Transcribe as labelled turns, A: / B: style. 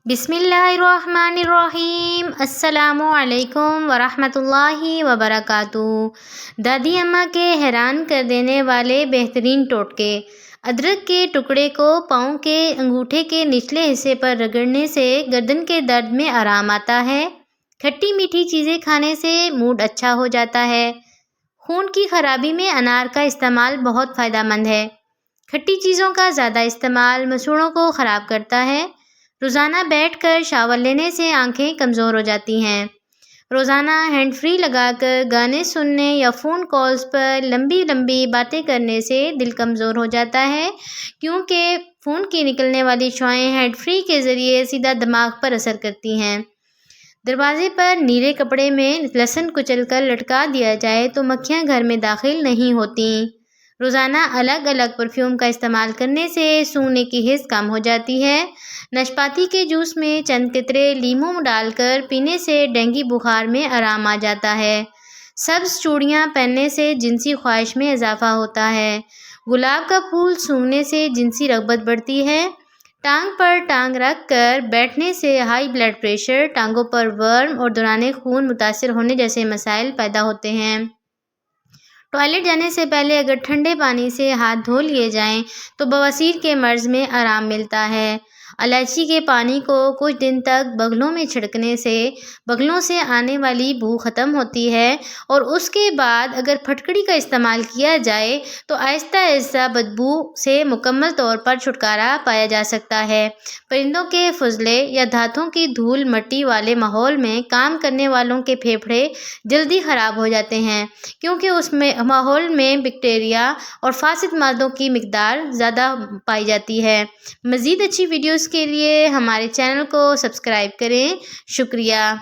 A: बिस्मिल्लाहिर्रहमानिर्रहीम। अस्सलामु अलैकुम वरहमतुल्लाहि वबरकातुहू। दादी अम्मा के हैरान कर देने वाले बेहतरीन टोटके। अदरक के टुकड़े को पाँव के अंगूठे के निचले हिस्से पर रगड़ने से गर्दन के दर्द में आराम आता है। खट्टी मीठी चीज़ें खाने से मूड अच्छा हो जाता है। खून की खराबी में अनार का इस्तेमाल बहुत फ़ायदेमंद है। खट्टी चीज़ों का ज़्यादा इस्तेमाल मसूड़ों को ख़राब करता है। रोज़ाना बैठकर शावर लेने से आंखें कमज़ोर हो जाती हैं। रोज़ाना हैंड फ्री लगाकर गाने सुनने या फ़ोन कॉल्स पर लंबी लंबी बातें करने से दिल कमज़ोर हो जाता है, क्योंकि फ़ोन की निकलने वाली शुआएं हैंड फ्री के ज़रिए सीधा दिमाग पर असर करती हैं। दरवाजे पर नीले कपड़े में लहसुन कुचलकर लटका दिया जाए तो मक्खियाँ घर में दाखिल नहीं होती। रोज़ाना अलग अलग परफ्यूम का इस्तेमाल करने से सूंघने की हिस्स कम हो जाती है। नाशपाती के जूस में चंद कतरे लीमू डालकर पीने से डेंगू बुखार में आराम आ जाता है। सब्ज़ चूड़ियाँ पहनने से जिनसी ख्वाहिश में इजाफा होता है। गुलाब का फूल सूंघने से जिनसी रग़बत बढ़ती है। टांग पर टांग रख कर बैठने से हाई ब्लड प्रेशर, टांगों पर वर्म और दौरान खून मुतासर होने जैसे मसाइल पैदा होते हैं। टॉयलेट जाने से पहले अगर ठंडे पानी से हाथ धो लिए जाएं तो बवासीर के मर्ज़ में आराम मिलता है। इलायची के पानी को कुछ दिन तक बगलों में छिड़कने से बगलों से आने वाली बू ख़त्म होती है, और उसके बाद अगर फटकड़ी का इस्तेमाल किया जाए तो आहिस्ता आहिस्ता बदबू से मुकम्मल तौर पर छुटकारा पाया जा सकता है। परिंदों के फुजले या दांतों की धूल मट्टी वाले माहौल में काम करने वालों के फेफड़े जल्दी ख़राब हो जाते हैं, क्योंकि उसमें माहौल में बैक्टीरिया और फासिद मादों की मिकदार ज़्यादा पाई जाती है। मज़ीद अच्छी वीडियोज़ के लिए हमारे चैनल को सब्सक्राइब करें। शुक्रिया।